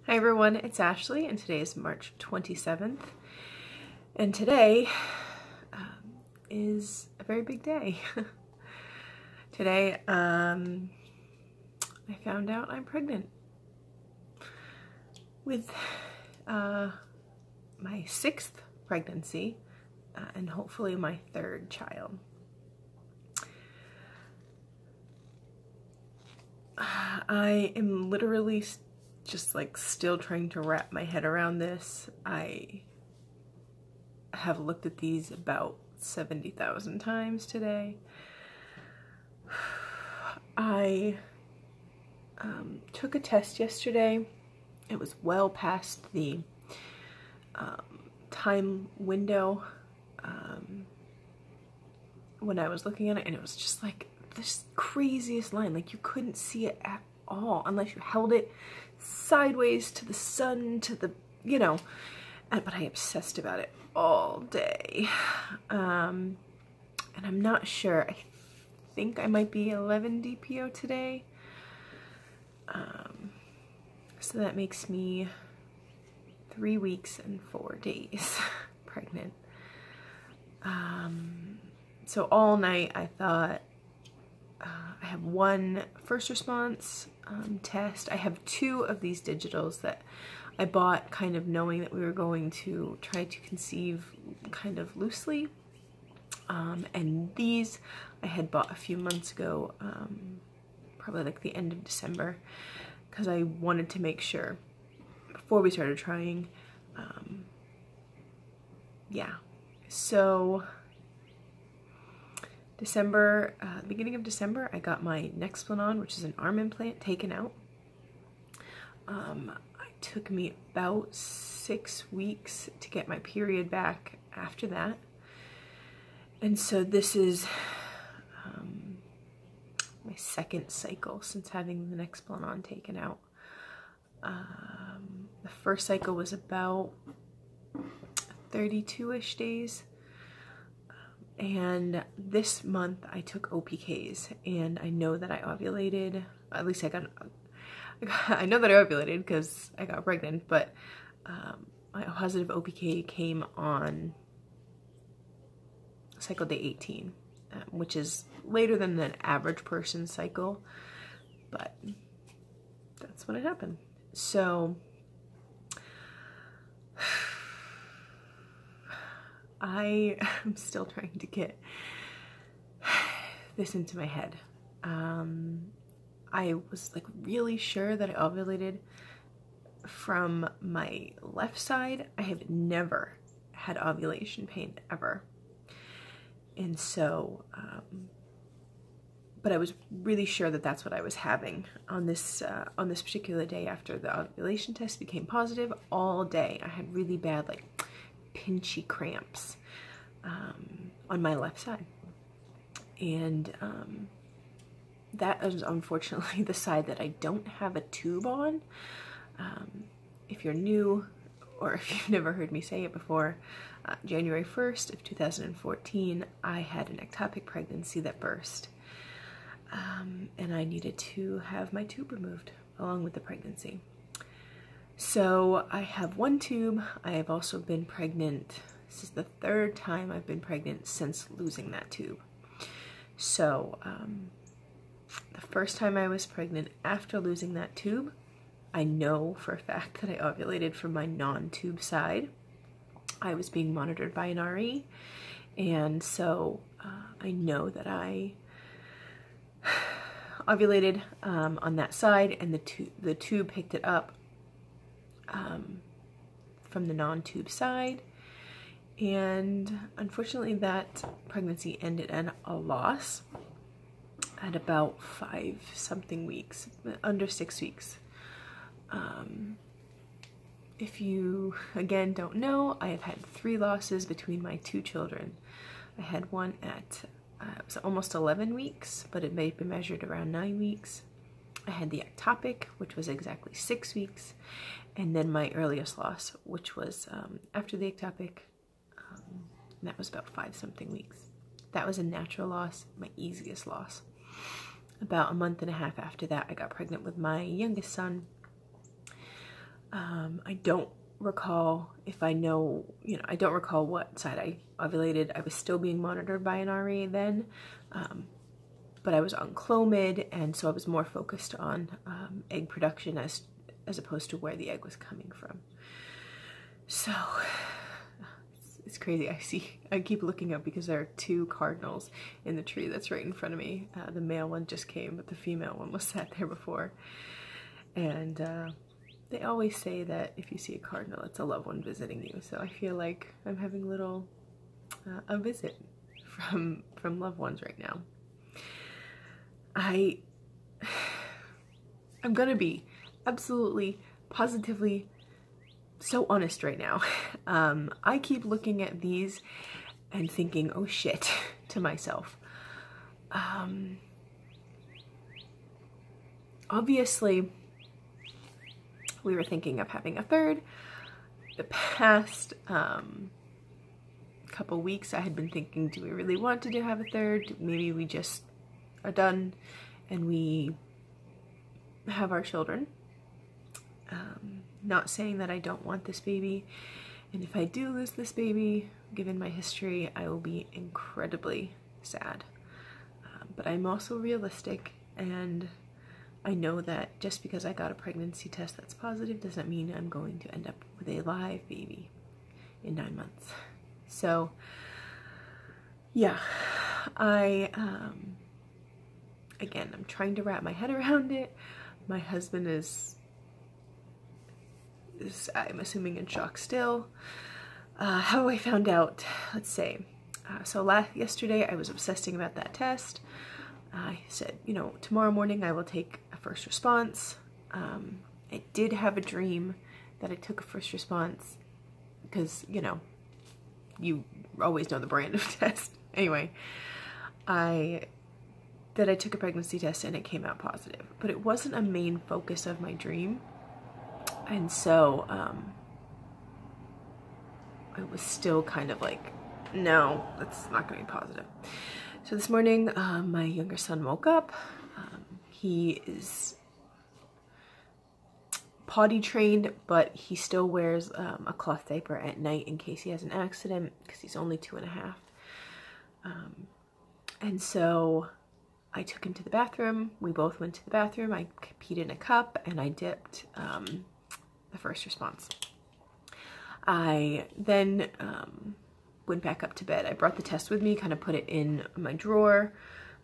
Hi everyone, it's Ashley and today is March 27th and today is a very big day. Today I found out I'm pregnant with my 6th pregnancy and hopefully my 3rd child. I am literally just like still trying to wrap my head around this. I have looked at these about 70,000 times today. I took a test yesterday. It was well past the time window when I was looking at it, and it was just like this craziest line. Like you couldn't see it at all unless you held it sideways to the sun, to the, but I obsessed about it all day. And I'm not sure. I think I might be 11 DPO today. So that makes me 3 weeks and 4 days pregnant. So all night I thought, I have one first response test. I have 2 of these digitals that I bought kind of knowing that we were going to try to conceive kind of loosely. And these I had bought a few months ago, probably like the end of December, because I wanted to make sure before we started trying. Yeah, so December, beginning of December, I got my Nexplanon, which is an arm implant, taken out. It took me about 6 weeks to get my period back after that. And so this is my 2nd cycle since having the Nexplanon taken out. The first cycle was about 32-ish days. And this month I took OPKs, and I know that I ovulated. At least I know that I ovulated because I got pregnant, but my positive OPK came on cycle day 18, which is later than an average person's cycle, but that's when it happened. So I am still trying to get this into my head. I was like really sure that I ovulated from my left side. I have never had ovulation pain ever. And so, but I was really sure that that's what I was having on this particular day after the ovulation test became positive. All day I had really bad, like, pinchy cramps on my left side, and that is unfortunately the side that I don't have a tube on. If you're new, or if you've never heard me say it before, January 1st of 2014 I had an ectopic pregnancy that burst, and I needed to have my tube removed along with the pregnancy. So I have 1 tube. I have also been pregnant. This is the 3rd time I've been pregnant since losing that tube. So the first time I was pregnant after losing that tube, I know for a fact that I ovulated from my non-tube side. I was being monitored by an RE, and so I know that I ovulated on that side, and the tube picked it up from the non-tube side, and unfortunately that pregnancy ended in a loss at about 5-something weeks, under 6 weeks. If you again don't know, I have had 3 losses between my 2 children. I had one at it was almost 11 weeks, but it may have been measured around 9 weeks. I had the ectopic, which was exactly 6 weeks, and then my earliest loss, which was after the ectopic, and that was about 5-something weeks. That was a natural loss, my easiest loss. About a month and a half after that, I got pregnant with my youngest son. I don't recall if I know, I don't recall what side I ovulated. I was still being monitored by an RA then, but I was on Clomid, and so I was more focused on egg production as opposed to where the egg was coming from. So it's crazy. I keep looking up because there are 2 cardinals in the tree that's right in front of me. The male one just came, but the female one was sat there before. And they always say that if you see a cardinal, it's a loved one visiting you. So I feel like I'm having a visit from loved ones right now. I'm gonna be absolutely, positively so honest right now. I keep looking at these and thinking, oh shit, to myself. Obviously, we were thinking of having a third. The past couple weeks I had been thinking, do we really want to have a third? Maybe we just are done and we have our children. Not saying that I don't want this baby, and if I do lose this baby, given my history, I will be incredibly sad. But I'm also realistic, and I know that just because I got a pregnancy test that's positive doesn't mean I'm going to end up with a live baby in 9 months. So yeah, again, I'm trying to wrap my head around it. My husband is I'm assuming in shock still. How I found out, let's say, so yesterday I was obsessing about that test. I said, tomorrow morning I will take a first response. I did have a dream that I took a first response because, you always know the brand of test. Anyway, I took a pregnancy test and it came out positive, but it wasn't a main focus of my dream. And so, I was still kind of like, no, that's not going to be positive. So this morning, my younger son woke up. He is potty trained, but he still wears a cloth diaper at night in case he has an accident, because he's only 2.5. And so I took him to the bathroom. We both went to the bathroom. I peed in a cup and I dipped the first response. I then went back up to bed. I brought the test with me, kind of put it in my drawer.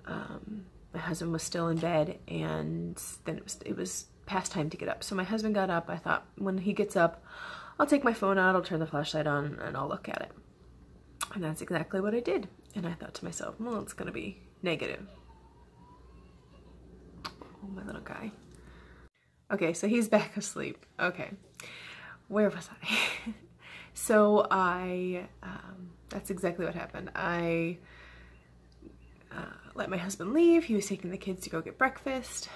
My husband was still in bed, and then it was past time to get up. So my husband got up. I thought, when he gets up, I'll take my phone out, I'll turn the flashlight on, and I'll look at it. And that's exactly what I did. And I thought to myself, well, it's gonna be negative. Oh, my little guy. Okay, so he's back asleep. Okay, where was I? So that's exactly what happened. I let my husband leave. He was taking the kids to go get breakfast.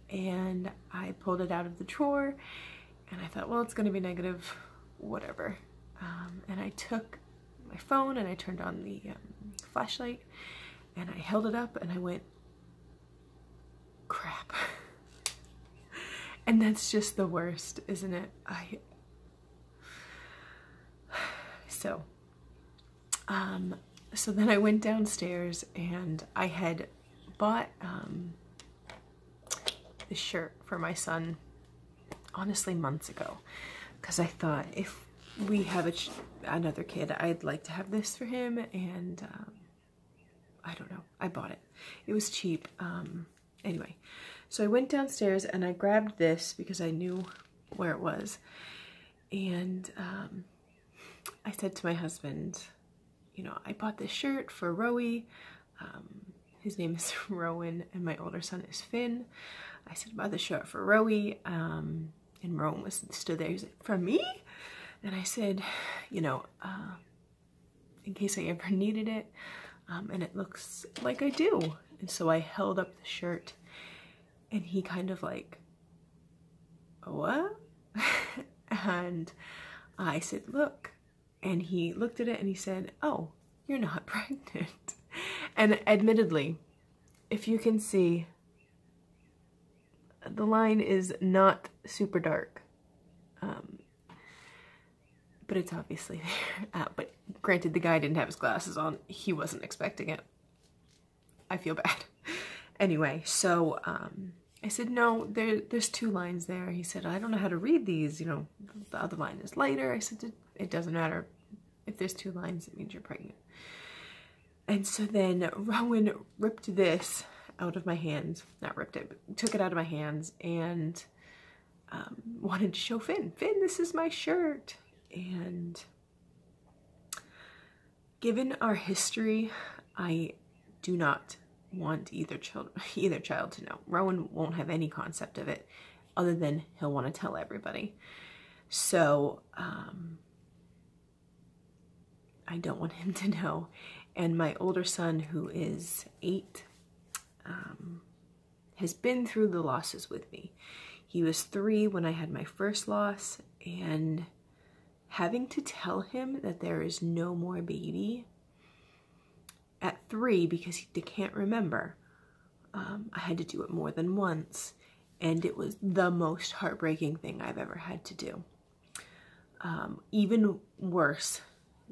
And I pulled it out of the drawer and I thought, well, it's gonna be negative, whatever. And I took my phone and I turned on the flashlight and I held it up and I went, crap. And that's just the worst, isn't it? So then I went downstairs and I had bought this shirt for my son, honestly, months ago, because I thought if we have another kid, I'd like to have this for him, and I don't know, I bought it. It was cheap. Anyway, so I went downstairs and I grabbed this because I knew where it was, and I said to my husband, I bought this shirt for Rowie. His name is Rowan and my older son is Finn. I said, I bought this shirt for Rowie, and Rowan stood there. He was like, for me? And I said, in case I ever needed it, and it looks like I do. And so I held up the shirt and he kind of like, what? And I said, look. And he looked at it and he said, oh, you're not pregnant. And admittedly, if you can see, the line is not super dark. But it's obviously there. But granted, the guy didn't have his glasses on. He wasn't expecting it. I feel bad. Anyway, so I said, no, there's 2 lines there. He said, I don't know how to read these. You know, the other line is later. I said, it doesn't matter. If there's 2 lines, it means you're pregnant. And so then Rowan ripped this out of my hands. Not ripped it, but took it out of my hands and wanted to show Finn. Finn, this is my shirt. And given our history, I do not want either child to know. Rowan won't have any concept of it other than he'll want to tell everybody. So I don't want him to know. And my older son, who is 8, has been through the losses with me. He was 3 when I had my first loss, and having to tell him that there is no more baby at 3 because he can't remember, I had to do it more than once, and it was the most heartbreaking thing I've ever had to do. Even worse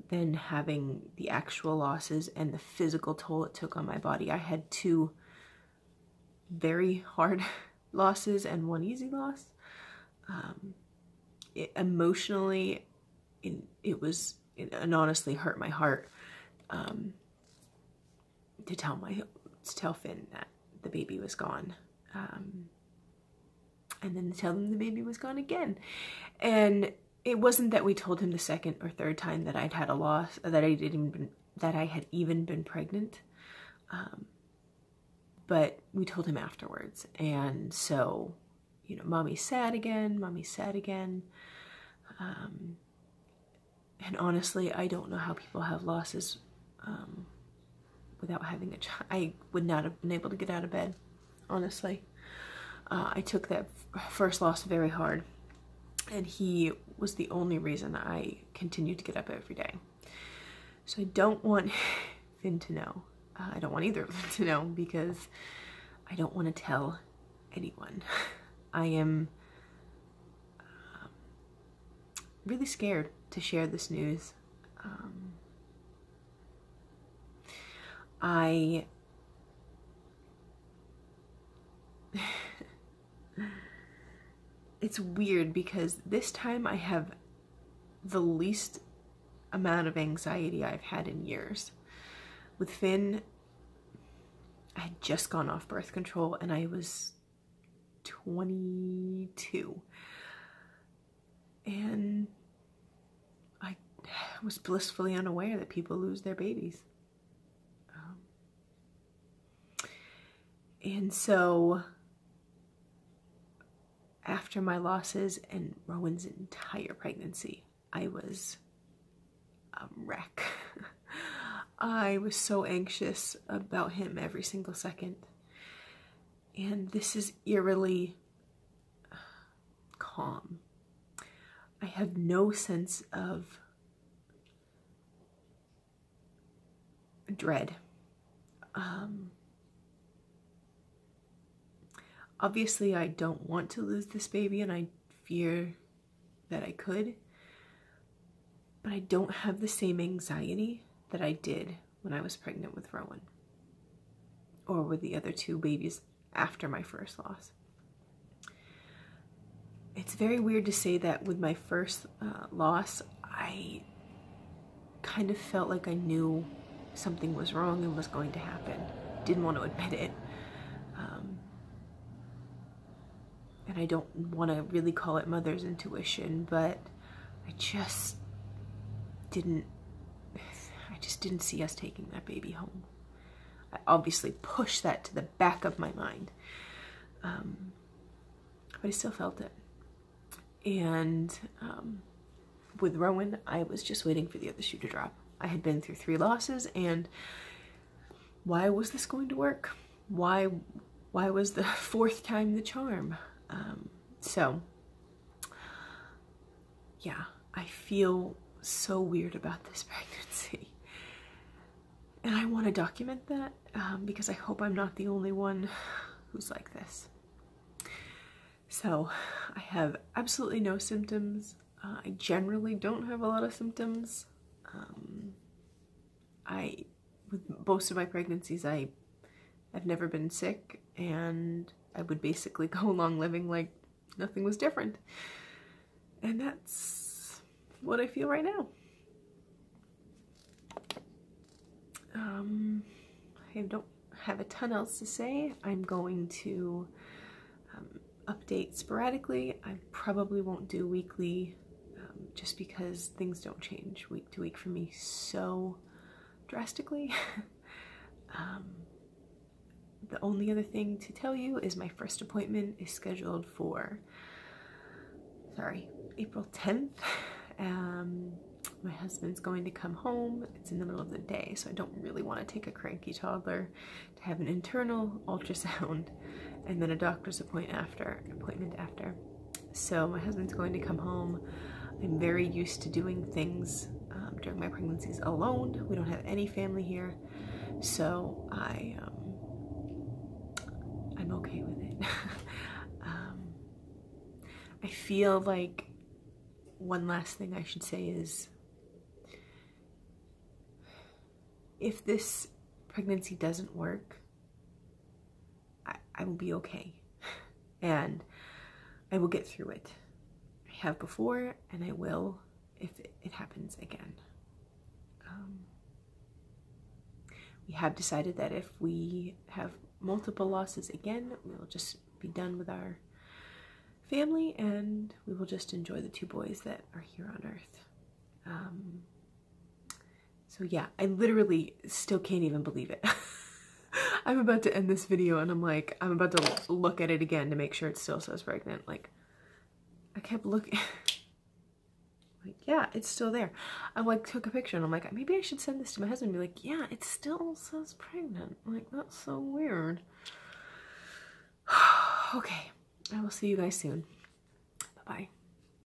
than having the actual losses and the physical toll it took on my body. I had 2 very hard losses and 1 easy loss. Emotionally, it honestly hurt my heart to tell Finn that the baby was gone, and then to tell him the baby was gone again. And it wasn't that we told him the 2nd or 3rd time that I'd had a loss, that I had even been pregnant, but we told him afterwards. And so, you know, mommy's sad again, and honestly, I don't know how people have losses without having a child. I would not have been able to get out of bed, honestly. I took that first loss very hard, and he was the only reason I continued to get up every day. So I don't want Finn to know. I don't want either of them to know, because I don't want to tell anyone. I am really scared to share this news. It's weird because this time I have the least amount of anxiety I've had in years. With Finn, I had just gone off birth control and I was 22. And I was blissfully unaware that people lose their babies. And so after my losses and Rowan's entire pregnancy, I was a wreck. I was so anxious about him every single second. And this is eerily calm. I have no sense of dread. Obviously, I don't want to lose this baby, and I fear that I could, but I don't have the same anxiety that I did when I was pregnant with Rowan, or with the other 2 babies after my first loss. It's very weird to say that with my first loss, I kind of felt like I knew something was wrong and was going to happen. Didn't want to admit it. And I don't want to really call it mother's intuition, but I just didn't see us taking that baby home. I obviously pushed that to the back of my mind, but I still felt it. And with Rowan, I was just waiting for the other shoe to drop. I had been through 3 losses, and why was this going to work? Why was the 4th time the charm? So yeah, I feel so weird about this pregnancy, and I want to document that because I hope I'm not the only one who's like this. So I have absolutely no symptoms. I generally don't have a lot of symptoms. With most of my pregnancies, I've never been sick, and I would basically go along living like nothing was different. And that's what I feel right now. I don't have a ton else to say. I'm going to update sporadically. I probably won't do weekly just because things don't change week to week for me so drastically. The only other thing to tell you is my first appointment is scheduled for, April 10th. My husband's going to come home. It's in the middle of the day, so I don't really want to take a cranky toddler to have an internal ultrasound and then a doctor's appointment after. So my husband's going to come home. I'm very used to doing things during my pregnancies alone. We don't have any family here, so I'm okay with it. I feel like one last thing I should say is, if this pregnancy doesn't work, I will be okay, and I will get through it. I have before, and I will if it happens again. We have decided that if we have multiple losses again, we will just be done with our family, and we will just enjoy the 2 boys that are here on Earth. So yeah, I literally still can't even believe it. I'm about to end this video and I'm about to look at it again to make sure it still says pregnant. Like, I kept looking, like, yeah, it's still there. I like took a picture and I'm like, maybe I should send this to my husband and be like, yeah, it still says pregnant. Like, that's so weird. Okay, I will see you guys soon. Bye-bye.